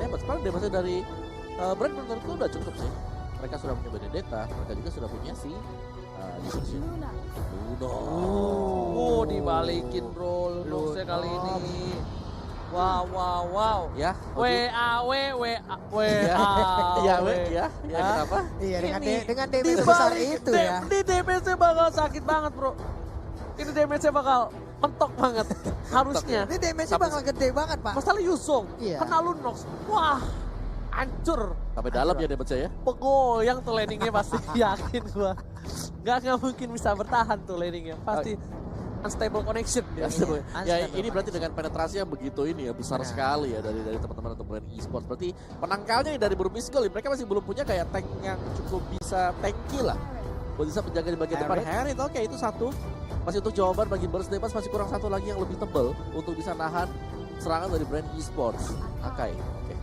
hebat. Sekarang damage dari Brand menurutku udah cukup sih. Mereka sudah punya Benedetta, mereka juga sudah punya si Yusushi. Luno. Oh, dibalikin bro, Lunox kali ini. Wow. Ya, Ya, ya, kenapa? Iya, Ini dengan damage besar itu ya. Ini damage-nya bakal sakit banget bro. Ini damage-nya bakal mentok banget harusnya. Ini damage-nya bakal gede banget, Pak. Masalah Yusong, Iya. kena Lunox. Wah, hancur. Sampai dalam ya damage ya. Pegoyang tuh landingnya pasti, yakin gua. Nggak mungkin bisa bertahan tuh landingnya. Pasti unstable connection dia. Ya ini berarti dengan penetrasi yang begitu ini ya besar Nah. sekali ya dari teman-teman untuk brand e-sports. Berarti penangkalnya nih dari Burmese Gold, mereka masih belum punya kayak tank yang cukup bisa tanky lah. Buat bisa menjaga di bagian depan. Harith oke itu satu. Masih untuk jawaban bagi Burst Depas masih kurang satu lagi yang lebih tebal untuk bisa nahan serangan dari brand e-sports. Akai. Oke.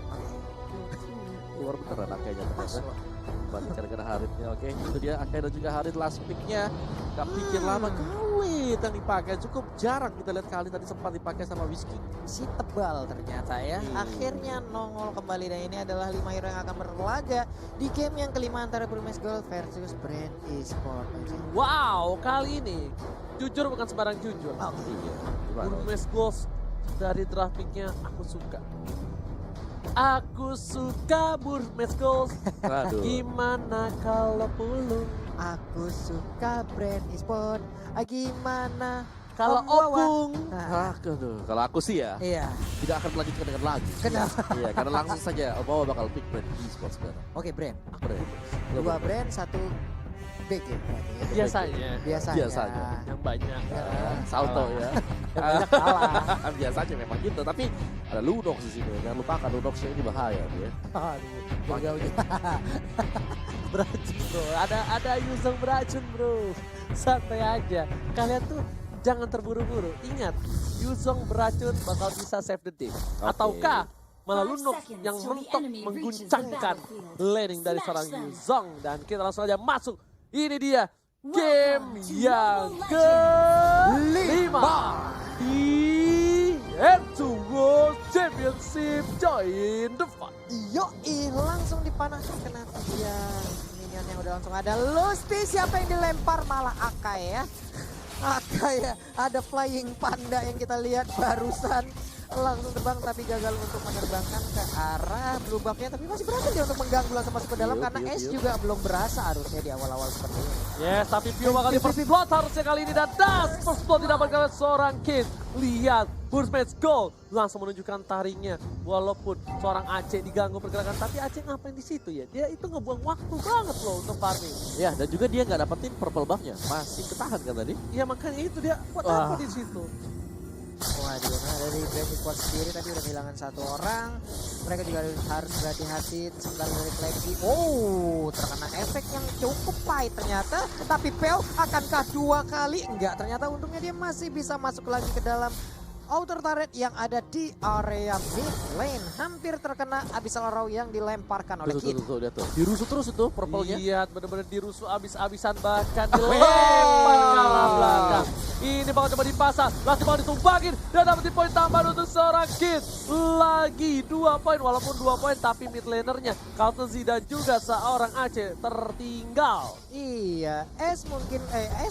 Keluar beneran Akainya ternyata. Bandingkan dengan Harithnya. Oke, itu dia Akai dan juga Harith last pick-nya. Gak pikir lama kali yang dipakai. Cukup jarang kita lihat kali tadi sempat dipakai sama Whiskey. Si tebal ternyata ya. Akhirnya nongol kembali dan ini adalah 5 hero yang akan berlaga di game yang kelima antara Burmese Gold versus Brand Esports. Wow, kali ini jujur bukan sembarang jujur. Iya. Gimana? Burmese Gold dari draft pick-nya aku suka. Aku suka Burmese Gold. Aduh. Gimana kalau pulung? Aku suka Brand Esports. Gimana Kalau Om Wawa? opung. Nah, Aduh, kalau aku sih ya iya. tidak akan melanjutkan dengan lagi. Kenapa? Iya, karena langsung saja Obawa bakal pick brand e-sports sekarang. Oke, Brand. Brand. Dua Brand, satu BG berarti ya. Biasanya Biasanya. yang banyak. Salto ya. Banyak kalah. Biasanya memang gitu, tapi ada Lunox di sini. Jangan lupakan Lunoxnya ini bahaya dia. Aduh, jauh-jauh. Beracun bro, ada Yusong beracun bro. Santai aja. Kalian tuh jangan terburu-buru. Ingat, Yusong beracun bakal bisa save the day. Ataukah malah Lunox yang mentok mengguncangkan landing dari seorang Yusong. Dan kita langsung aja masuk. Ini dia game yang kelima di End2 World Championship. Join the fight. Yoi, langsung dipanaskan kena tiang. Minion yang udah langsung ada. Lusty siapa yang dilempar malah Akai ya. Akai ya, ada flying panda yang kita lihat barusan. Langsung terbang tapi gagal untuk menerbangkan ke arah blue buff-nya. Tapi masih berhasil dia untuk mengganggu langsung masuk ke dalam karena Ace juga belum berasa harusnya di awal-awal seperti ini. Yes, tapi Pio bakal di first blood harusnya kali ini. Dan das first blood didapatkan oleh seorang Kid. Lihat, Burmese Gold langsung menunjukkan taringnya. Walaupun seorang Aceh diganggu pergerakan, tapi Aceh ngapain di situ ya? Dia itu ngebuang waktu banget loh untuk farming. Ya, dan juga dia nggak dapetin purple buff-nya. Masih ketahan kan tadi? Ya makanya itu dia buat apa di situ? Waduh, nah dari Brand Esports sendiri tadi udah kehilangan satu orang. Mereka juga harus berhati-hati sebentar dari lagi. Oh, terkena efek yang cukup pahit ternyata. Tapi Peo akankah dua kali? Enggak, ternyata untungnya dia masih bisa masuk lagi ke dalam outer turret yang ada di area mid lane. Hampir terkena Abyssal Row yang dilemparkan oleh Kid. Tuh, dia tuh. Dirusuh terus itu purple-nya. Lihat bener-bener dirusuh abis-abisan bahkan dilempar ke arah belakang. Ini bakal coba dipasang, langsung bakal ditumbakin dan dapetin poin tambahan untuk seorang Kid. Lagi 2 poin, walaupun 2 poin tapi mid lanernya Kaltezi dan juga seorang Aceh tertinggal. Iya, S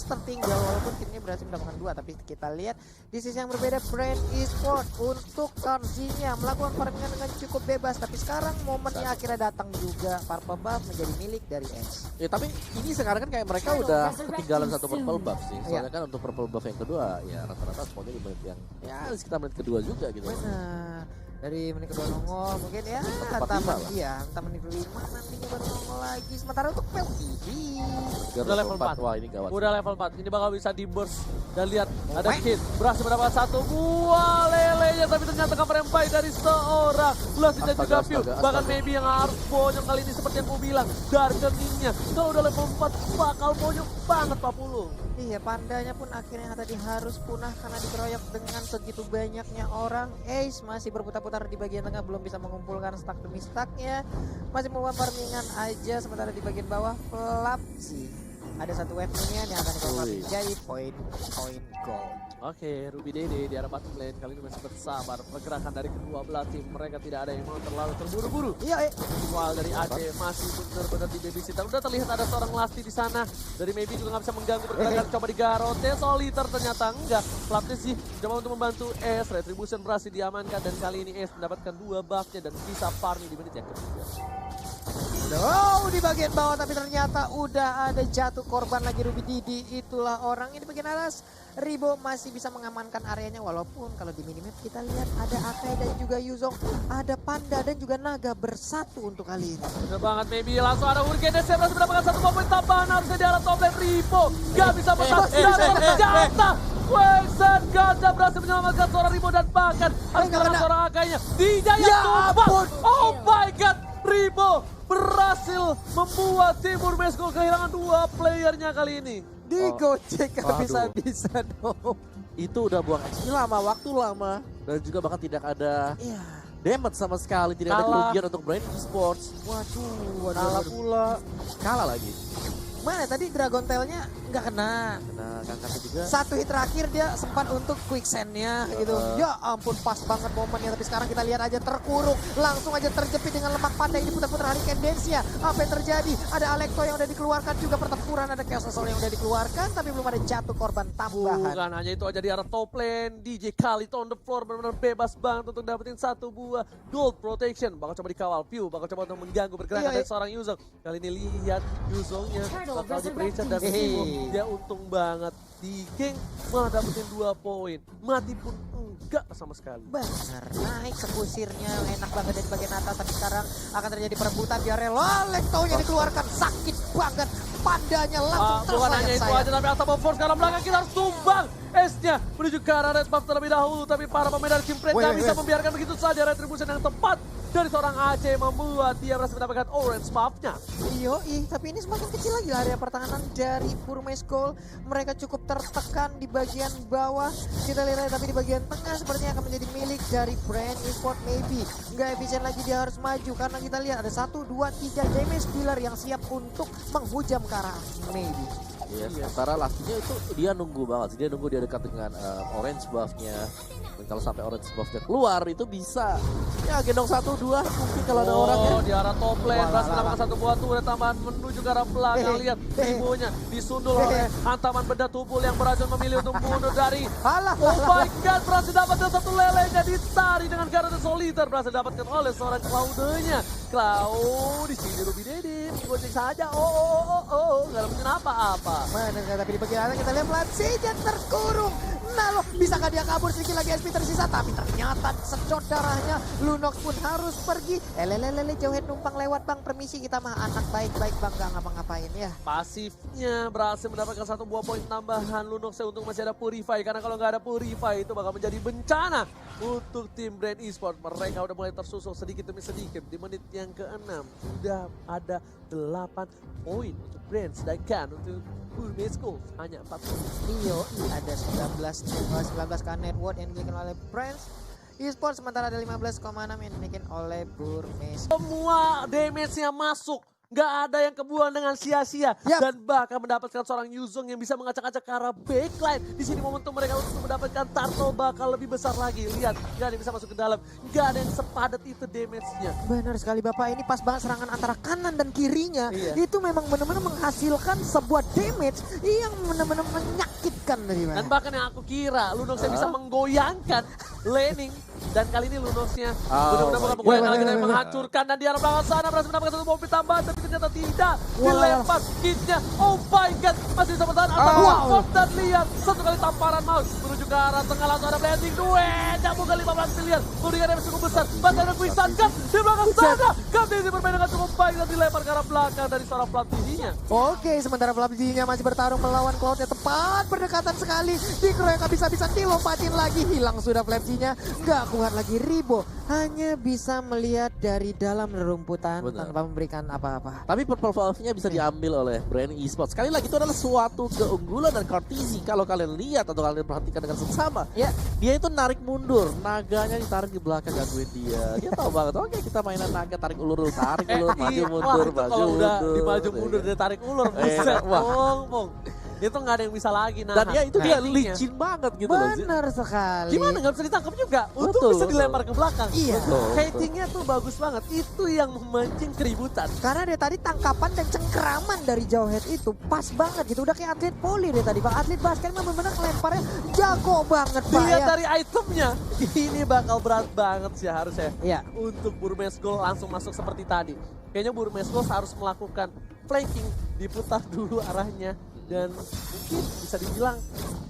tertinggal walaupun Kidnya berhasil mendapatkan 2. Tapi kita lihat di sisi yang berbeda Brand Esports untuk Karzinya melakukan farmingan dengan cukup bebas. Tapi sekarang momennya akhirnya datang juga. Purple buff menjadi milik dari S. Ya tapi ini sekarang kan kayak mereka udah ketinggalan satu purple buff sih. Soalnya kan untuk purple buff yang kedua ya rata-rata spawnnya di menit yang ya sekitar menit kedua juga gitu. Benar. Dari menit kedua nongol mungkin ya entah menit kelima nantinya baru nongol lagi. Sementara untuk Pel Udah level 4. Wah ini gawat. Udah level 4. Ini bakal bisa di burst. Dan lihat ada Kid berhasil mendapatkan satu buah lelenya, tapi ternyata cover yang baik dari seorang Lusty dan juga Pio. Bahkan maybe yang harus bonyok kali ini seperti yang aku bilang dari keningnya. Kalau udah level 4 bakal bonyok banget Pak Pulu. Iya, pandanya pun akhirnya tadi harus punah karena dikeroyok dengan segitu banyaknya orang. Ace masih berputar-putar di bagian tengah, belum bisa mengumpulkan stack demi stacknya. Masih mau farmingan aja, sementara di bagian bawah Flapsy. Ada satu wave minion yang akan dikonvert menjadi poin gold. Oke, Ruby Dede di arah bottom lane kali ini masih bersabar. Pergerakan dari kedua belah tim, mereka tidak ada yang mau terlalu terburu-buru. Iya, Soal dari Aceh masih benar-benar di babysitter. Udah terlihat ada seorang Lasti di sana. Dari Maybe juga nggak bisa mengganggu pergerakan. Coba digarote, Soliter ternyata enggak. Flapnya sih coba untuk membantu S. Retribution berhasil diamankan dan kali ini S mendapatkan 2 buffnya dan bisa farming di menit yang ketiga. Oh, di bagian bawah tapi ternyata udah ada jatuh korban lagi Ruby Didi. Itulah orang ini di bagian atas. Ribo masih bisa mengamankan areanya walaupun kalau di minimap kita lihat ada Akai dan juga Yuzong, ada Panda dan juga Naga bersatu untuk kali ini. Bener banget, maybe langsung ada Hurricane DC berhasil mendapatkan 1 poin tambahan harusnya di arah top lane. Ribo gak bisa bertahan dan ternyata Wexen Ganda berhasil menyelamatkan seorang Ribo dan bahkan harus mengalahkan seorang Akainya. Dia yang tumbang. Oh my god, Ribo berhasil membuat Timur Meskul kehilangan 2 playernya kali ini. Digocek bisa-bisa dong. Itu udah buang XP lama, waktu lama. Dan juga bahkan tidak ada Iya. damage sama sekali. Tidak ada Kalah. kerugian untuk Brain Esports. Kalah pula. Kalah lagi. Mana tadi Dragon Tail-nya nggak kena. Kena Kangkatnya juga. Satu hit terakhir dia sempat untuk quicksand-nya gitu. Ya ampun pas banget momennya. Tapi sekarang kita lihat aja terkurung. Langsung aja terjepit dengan lemak Panda ini putar-putar Hurricane Dance-nya. Apa yang terjadi? Ada Alekto yang udah dikeluarkan juga pertempuran. Ada Chaos Soul yang udah dikeluarkan. Tapi belum ada jatuh korban tambahan. Bukan hanya itu aja di arah top lane. DJ Khalid on the floor benar-benar bebas banget untuk dapetin 1 buah gold protection. Bakal coba dikawal View, bakal coba untuk mengganggu pergerakan dari seorang Yuzong. Kali ini lihat Yuzongnya bakal diperiksa dan dia untung banget di geng malah dapetin 2 poin. Mati pun enggak sama sekali. Benar, naik sekusirnya enak banget dari bagian atas. Tapi sekarang akan terjadi perebutan di area Alekto-nya dikeluarkan. Sakit banget. Pandanya langsung Bukan hanya itu aja tapi Atama Force karena belakang kita harus tumbang. S-nya menuju ke arah red buff terlebih dahulu. Tapi para pemain dari Kim Pred gak bisa membiarkan begitu saja. Retribution yang tepat dari seorang Aceh membuat dia berhasil mendapatkan orange buff-nya. Tapi ini semakin kecil lagi area pertahanan dari Purmeskol. Mereka cukup tertekan di bagian bawah. Kita lihat tapi di bagian tengah sepertinya akan menjadi milik dari Brand Esport Maybe. Nggak efisien lagi dia harus maju karena kita lihat ada 1, 2, 3 damage dealer yang siap untuk menghujam ke arah Maybe. Yes, sementara Lastinya itu dia nunggu banget sih. Dia nunggu dia dekat dengan orange buff-nya. Dan kalau sampai orange buff-nya keluar itu bisa ya gendong 1, 2 mungkin kalau ada orang ya. Di arah top lane berhasil mendapatkan 1 buah turret tambahan menuju ke arah belakang. Lihat Ribonya disundul oleh hantaman benda tubuh yang beracun memilih untuk mundur dari. Oh my god, berhasil dapatkan 1 lelenya ditarik dengan Garden Soliter. Berhasil dapatkan oleh seorang Cloud-nya. Cloud di sini Ruby Dede gocek saja. Gak dapetin apa-apa. Mana tapi di bagian atas kita lihat Platzinya terkurung. Nah loh, bisakah dia kabur sedikit lagi SP tersisa? Tapi ternyata sedot darahnya. Lunox pun harus pergi. Lele jauhin numpang lewat bang. Permisi kita mah anak baik-baik bang. Gak ngapa-ngapain ya. Pasifnya berhasil mendapatkan 1 buah poin tambahan. Lunoxnya untung masih ada Purify. Karena kalau nggak ada Purify itu bakal menjadi bencana untuk tim Brand Esport. Mereka udah mulai tersusul sedikit demi sedikit. Di menit yang ke-6 sudah ada 8 poin untuk Brand. Sedangkan untuk Purmeskul hanya 4 poin. Ada 19k net worth yang dimiliki oleh Brands Esport. Sementara ada 15,6 yang dimiliki oleh Purmeskul. Semua damage-nya masuk. Nggak ada yang kebuang dengan sia-sia. Dan bahkan mendapatkan seorang Yuzong yang bisa ngacak-ngacak ke arah backline. Di sini momentum mereka untuk mendapatkan turtle bakal lebih besar lagi. Lihat, nggak ada yang bisa masuk ke dalam. Nggak ada yang sepadat itu damage-nya. Benar sekali Bapak, ini pas banget serangan antara kanan dan kirinya. Itu memang benar-benar menghasilkan sebuah damage yang benar-benar menyakitkan dari mana. Dan bahkan yang aku kira Lunoxnya bisa menggoyangkan laning. Dan kali ini Lunoxnya benar-benar bukan menggoyangkan lagi tapi menghancurkan. Dan di arah belakang sana berhasil mendapatkan 1 mobil tambahan. Tapi ternyata tidak. Dilempar kitnya. Oh my god. Masih bisa bertahan. Dan lihat 1 kali tamparan mouse. Menuju ke arah tengah langsung ada blending. Jambul ke 15 miliar. Kemudian yang cukup besar. Bahkan ada quicksand Cup di belakang sana. Cup ini bermain dengan cukup baik. Dan dilempar ke arah belakang dari seorang Platzinya. Oke, sementara Platzinya masih bertarung melawan Cloud-nya. Tepat berdekatan sekali. Dikeroyok bisa-bisa dilompatin lagi. Hilang sudah Platzinya. Nggak kuat lagi. Ribo hanya bisa melihat dari dalam rerumputan tanpa memberikan apa-apa. Tapi purple valve-nya bisa diambil oleh Brand Esports. Sekali lagi itu adalah suatu keunggulan dan Cortizi. Kalau kalian lihat atau kalian perhatikan dengan seksama, dia itu narik mundur. Naganya ditarik di belakang gangguin dia. Dia tahu banget, oke kita mainan naga tarik ulur, maju mundur, maju kalau udah mundur. dimaju mundur dia tarik ulur. Buset, pong. itu nggak ada yang bisa lagi. Nah, Dan ya itu dia endingnya. licin banget gitu loh. Benar sekali. Gimana nggak bisa ditangkap juga? Untung Betul, bisa betul. dilempar ke belakang. Iya. Betul. Hatingnya tuh bagus banget. Itu yang memancing keributan. Karena dia tadi tangkapan dan cengkeraman dari jauh head itu pas banget gitu. Udah kayak atlet poli dia tadi. Bang atlet basket memang benar lemparnya jago banget Pak Dilihat ya. dari itemnya, ini bakal berat banget sih harusnya. Iya. Untuk Burmes Gold langsung masuk seperti tadi. Kayaknya Burmes Gold harus melakukan flanking, diputar dulu arahnya. Dan mungkin bisa dibilang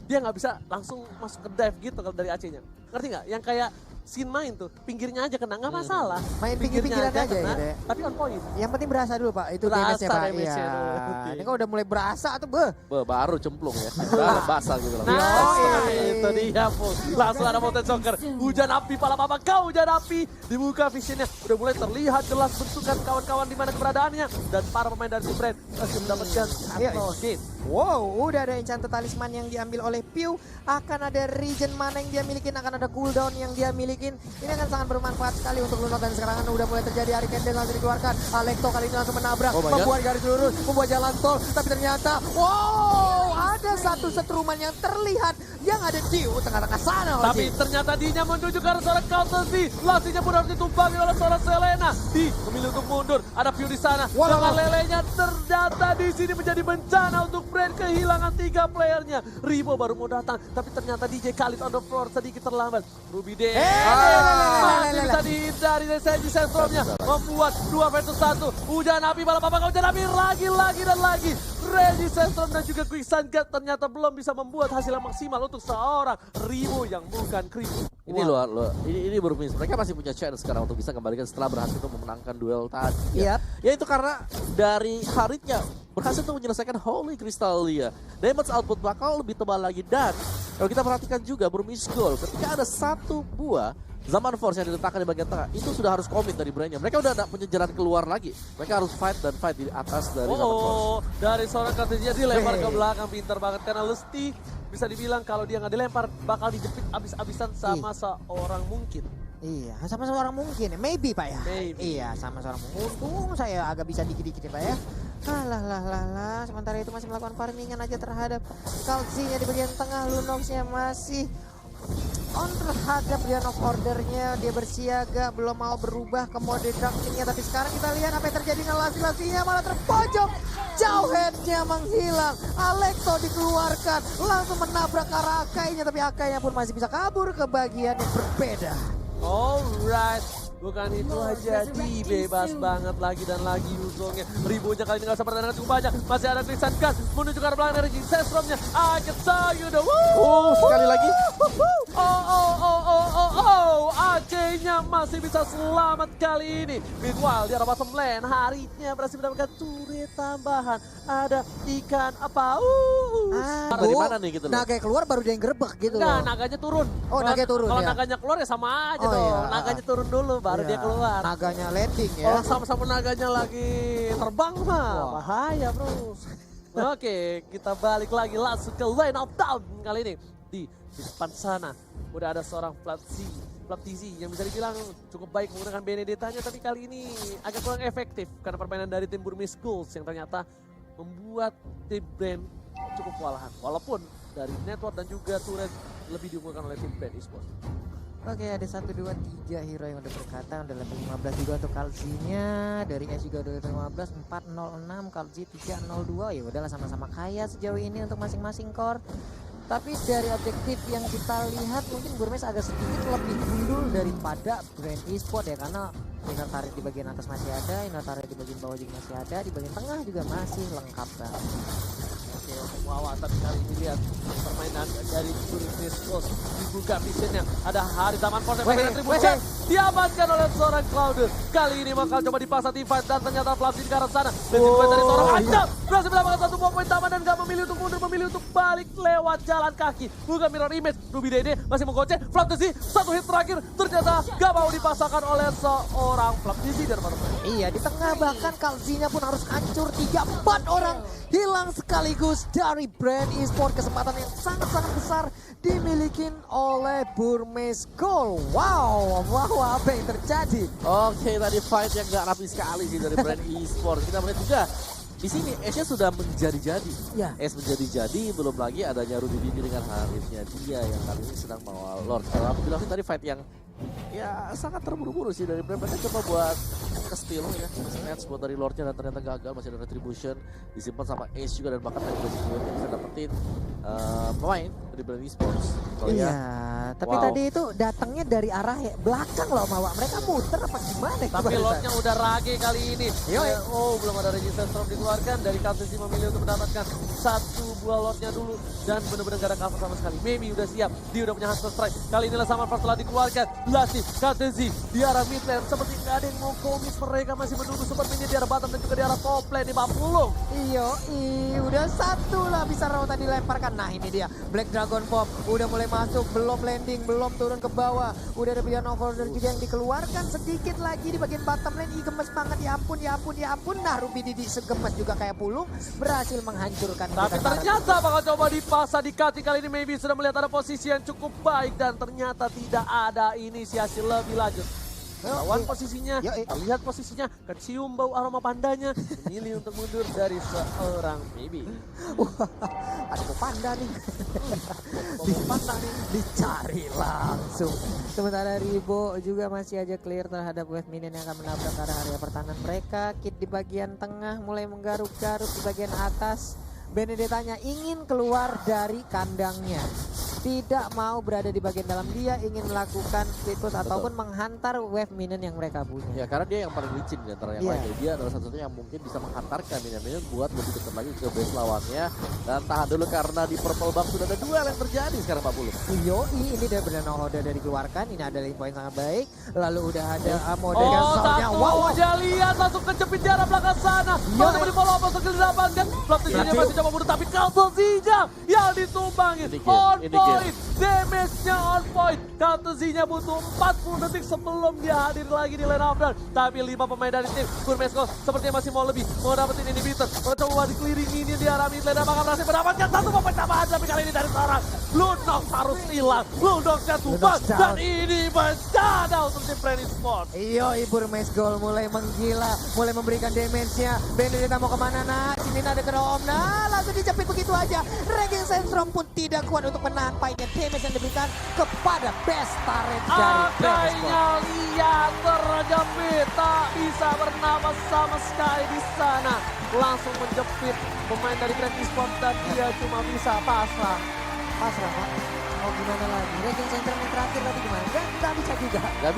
dia nggak bisa langsung masuk ke dive gitu kalau dari AC-nya. Ngerti nggak? Yang kayak Sin main tuh, pinggirnya aja kena, nggak masalah. Main pinggir-pinggiran aja kena, gitu ya. tapi on point. Yang penting berasa dulu Pak, itu Berasa damage-nya Pak. damage-nya Iya. dulu. Ini kalau udah mulai berasa tuh beuh. Baru cemplung ya. Udah basah gitu loh. Nah, Yoi. itu dia Pul. Langsung ada Mountain Soccer. Hujan api, pala papa kau hujan api. Dibuka visionnya, udah mulai terlihat jelas bentukan kawan-kawan di mana keberadaannya. Dan para pemain dari Brand masih mendapatkan satu hit. Wow, udah ada enchanted talisman yang diambil oleh Pew. Akan ada region mana yang dia milikin, akan ada cooldown yang dia milikin. Ini akan sangat bermanfaat sekali untuk Lunok dan sekarang udah mulai terjadi Hurricane Dance langsung dikeluarkan. Alekto kali ini langsung menabrak, Oh my God. membuat garis lurus, membuat jalan tol. Tapi ternyata, wow, ada satu setruman yang terlihat yang ada di tengah-tengah sana. Tapi ternyata Dinya menuju ke arah seorang counter D. Lastinya pun harus ditumpangi oleh seorang Selena. Di memilih untuk mundur. Ada Pew di sana. Walau. Dengan lelenya ternyata di sini menjadi bencana untuk Brand kehilangan 3 playernya. Ribo baru mau datang. Tapi ternyata DJ Khalid on the floor sedikit terlambat. Ruby D. Masih bisa dihindari dari Senji Sentrumnya. Membuat 2 versus 1. Hujan api balap apa hujan api lagi dan lagi. Reggie Sentrum dan juga Quicksand God ternyata belum bisa membuat hasil yang maksimal untuk seorang Ribo yang bukan Kribo. Ini loh, ini Burmis. Mereka masih punya chance sekarang untuk bisa kembalikan setelah berhasil untuk memenangkan duel tadi. Yap. Ya itu karena dari Haritnya berhasil untuk menyelesaikan Holy Crystallia. Damage output bakal lebih tebal lagi dan kalau kita perhatikan juga Burmis Gold ketika ada satu buah Zaman Force yang diletakkan di bagian tengah itu sudah harus komit dari brandnya. Mereka udah ada punya jalan keluar lagi. Mereka harus fight dan fight di atas dari Zaman Force. Dari seorang Kartisia dilempar ke belakang, pintar banget karena Lesti bisa dibilang kalau dia nggak dilempar bakal dijepit abis-abisan sama seorang mungkin. Iya, sama seorang mungkin. Maybe Pak ya. Maybe. Iya, sama seorang mungkin. Untung saya agak bisa dikit-dikit ya Pak ya. Lah. Sementara itu masih melakukan farmingan aja terhadap Kalsinya di bagian tengah. Lunoxnya masih on terhadap Beyond of Order-nya. Dia bersiaga, belum mau berubah ke mode draftingnya. Tapi sekarang kita lihat apa yang terjadi dengan Lasi-Lasinya malah terpojok. Jauh headnya menghilang. Alekto dikeluarkan, langsung menabrak ke arah Akainya. Tapi Akainya pun masih bisa kabur ke bagian yang berbeda. Alright, bukan itu aja, dibebas banget lagi dan lagi Yuzongnya. Ribunya kali ini gak usah pertandingan cukup banyak. Masih ada Quicksand God menuju ke arah belakang dari Sestromnya. I can tell you the Sekali lagi. AC-nya masih bisa selamat kali ini. Meanwhile di arah bottom lane, Haritnya berhasil mendapatkan turret tambahan. Ada ikan apa? Dari mana nih gitu loh? Naga keluar baru dia yang gerebek gitu Nah, loh. naganya turun. Oh, naganya turun, Kalau ya. naganya keluar ya sama aja Oh, dong. iya. Naganya turun dulu baru Iya, dia keluar. Naganya landing ya. Kalau sama-sama naganya lagi terbang mah Wah. bahaya bro. Oke, kita balik lagi langsung ke Lane of Down kali ini. Di depan sana udah ada seorang Platzi yang bisa dibilang cukup baik menggunakan Benedetta-nya, tapi kali ini agak kurang efektif karena permainan dari tim Burmese Schools yang ternyata membuat tim Brand cukup kewalahan. Walaupun dari network dan juga turret lebih diunggulkan oleh tim Brand Esports. Oke, ada 1, 2, 3 hero yang udah berkata, udah level 15 juga untuk Kalzinya. Dari S juga udah level 15, 406, Kalzi 302. Ya udahlah sama-sama kaya sejauh ini untuk masing-masing core. Tapi dari objektif yang kita lihat mungkin Burmese agak sedikit lebih unggul daripada Brand Esports ya, karena inner turret di bagian atas masih ada, inner turret di bagian bawah juga masih ada, di bagian tengah juga masih lengkap banget. Oke, untuk Wawa, tapi kali ini lihat permainan dari Burmese Schools dibuka visionnya. Ada Hari Zaman Force yang Tribunjan diamankan oleh seorang Cloudus. Kali ini bakal coba dipasang di fight dan ternyata Plastik ke arah sana. Dan dari seorang Acap berhasil mendapatkan 1 poin taman dan gak memilih untuk mundur, memilih untuk balik lewat jalan kaki. Bukan mirror image, Ruby Dede masih menggoceh. Flaptisi, 1 hit terakhir ternyata gak mau dipasangkan oleh seorang Flaptisi dan teman-teman. Iya, di tengah bahkan Kalzinya pun harus hancur. 3-4 orang hilang sekaligus dari Brand Esports. Kesempatan yang sangat-sangat besar dimiliki oleh Burmese Gold. Wow, apa yang terjadi? Oke, tadi fight yang gak rapi sekali sih dari Brand Esports. Kita melihat juga Di sini Ace-nya sudah menjadi-jadi. Ya. Ace menjadi-jadi, belum lagi adanya Rudy Didi dengan Harifnya dia yang kali ini sedang bawa Lord. Kalau aku bilang sih tadi fight yang ya sangat terburu-buru sih dari Brave. Mereka coba buat ke-steal ya, snatch buat dari Lordnya dan ternyata gagal, masih ada retribution disimpan sama Ace juga dan bahkan dari juga bisa dapetin pemain dari Brave Esports. So, Iya, ya, tapi wow. tadi itu datangnya dari arah belakang loh Mawa. Mereka muter apa gimana? Tapi Coba Lordnya udah rage kali ini. Yo, Oh, belum ada resistance storm dikeluarkan dari Katsushi memilih untuk mendapatkan satu buah Lordnya dulu dan benar-benar gak ada cover sama sekali. Maybe udah siap, dia udah punya Hunter Strike. Kali inilah sama first telah dikeluarkan. Lasih, Katsushi di arah mid lane. Seperti gak ada yang mau komis, mereka masih menunggu super mini di arah bottom dan juga di arah top lane di Papulung. Iyo, udah satu lah bisa Rauta dilemparkan. Nah ini dia Black Dragon Bomb udah mulai masuk, belum landing, belum turun ke bawah. Udah ada Beyond Overlord juga yang dikeluarkan. Sedikit lagi di bagian bottom lane, gemes banget, ya ampun, ya ampun, ya ampun. Nah Ruby Didi segemes juga kayak Pulung, berhasil menghancurkan. Tapi ternyata bakal coba dipasang di Kati kali ini. Maybe sudah melihat ada posisi yang cukup baik dan ternyata tidak ada inisiasi lebih lanjut. Lawan posisinya, lihat posisinya, kecium bau aroma pandanya, memilih untuk mundur dari seorang Maybe. Ada mau panda nih. Dicari langsung. Sementara Ribo juga masih aja clear terhadap wave minion yang akan menabrak ke arah area pertahanan mereka. Kit di bagian tengah mulai menggaruk-garuk di bagian atas. Benedettanya ingin keluar dari kandangnya. Tidak mau berada di bagian dalam, dia ingin melakukan split push ataupun menghantar wave minion yang mereka punya. Ya karena dia yang paling licin di antara yang Iya. lain. Dia adalah satu-satunya yang mungkin bisa menghantarkan minion-minion buat lebih dekat lagi ke base lawannya. Dan tahan dulu karena di purple buff sudah ada duel yang terjadi sekarang Pak Puluh. Yoi, ini dia benar Nohoda dari dikeluarkan. Ini ada link point sangat baik. Lalu udah ada mode Oh, yang satu soundnya. Wow, udah lihat langsung kejepit di arah belakang sana. Mau coba di follow up untuk didapatkan. Flaptinya masih coba bunuh tapi Kaltosinya yang ditumbangin. Ini game, On ini point, damage-nya on point. Kaltosinya butuh 40 detik sebelum dia hadir lagi di line of run. Tapi 5 pemain dari tim Burmesco sepertinya masih mau lebih. Mau dapetin inhibitor. Mau coba dikelilingi di arah mid lane dan bakal berhasil mendapatkan satu pemain tambahan. Tapi kali ini dari seorang Blue Nox harus hilang. Blue Nox-nya tumbang Blue Nox dan down. ini bencana untuk tim Brave Esports. Yoi, Burmes Gold mulai menggila, mulai memberikan damage-nya. Benedetta mau kemana nak? Sini ada ke Om. Nah, langsung dijepit begitu aja. Raging Sandstorm pun tidak kuat untuk menahan fight-nya. Damage yang diberikan kepada best turret dari Brave Esports. Akainya lihat terjepit, tak bisa bernapas sama sekali di sana. Langsung menjepit pemain dari Brave Esports dan dia cuma bisa pasrah. Pasrah, Pak. Mau gimana lagi? Raging Sandstorm yang terakhir tadi gimana? Nggak bisa juga.